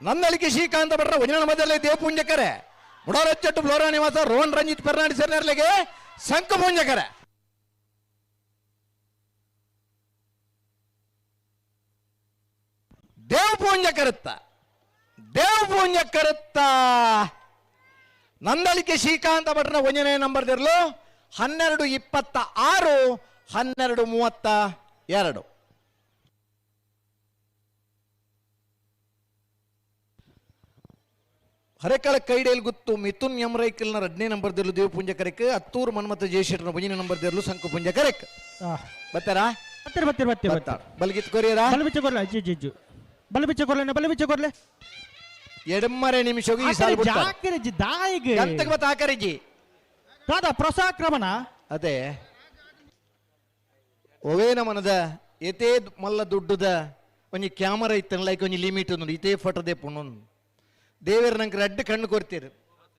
ನಂದಳಿಕೆ ಶ್ರೀಕಾಂತ ಭಟ್ರ ವಚನ ಮಧ್ಯದಲ್ಲಿ ದೇವಪುಂಜಕರೆ ಮುಡಾರಚ್ಚಟ್ಟು ಫ್ಲೋರಾ ನಿವಾಸ ರೋಹನ್ ರಂಜಿತ್ ಫೆರ್ನಾಂಡಿಸ್ ಸೇರಿರ್ಲಿಗೆ ಶಂಕುಪುಂಜಕರೆ ದೇವಪುಂಜ ಕರುತ್ತ ನಂದಳಿಕೆ ಶ್ರೀಕಾಂತ ಭಟ್ರನ ಒಂದನೇ ನಂಬರ್ ದಿರ್ಲು 12:26 12:32 ಹರೆಕಳ ಕೈಡೇಲ್ ಗುತ್ತು ಮಿಥುನ್ ಯಮರೈಕಲ್ನ 2ನೇ ನಂಬರ್ ದಿರ್ಲು ದೇವಪುಂಜ ಕರೆಕ್ ಹತ್ತೂರು ಮನ್ಮಥ ಜಯಶೇಖರನ 1ನೇ ನಂಬರ್ ದಿರ್ಲು ಶಂಕುಪುಂಜ ಕರೆಕ್ ಬತ್ತಾರಾ ಬಲ್ಗಿತ್ ಕೊರಿಯರಾ ಬಲಬಿಚ್ಚ ಎಡಮ್ಮರೆ ನಿಮಿಷಗೂ ಈ ಸಾಲ ಪ್ರಸಾಕ್ರಮಣ ಅದೇ ಒವೇನ ಮನದ ಎತೇ ಮಲ್ಲ ದುಡ್ಡುದ ಒಂಜಿ ಕ್ಯಾಮರಾ ಇತ್ತನ ಲೈಕ್ ಒಂಜಿ ಲಿಮಿಟ್ ಒಂದು ಇತೇ ಫೋಟೋ ದೇಪುಣ್ಣು ದೇವೇರ್ ನಂಗೆ 2 ಕಣ್ಣು ಕೊಡ್ತೀರಿ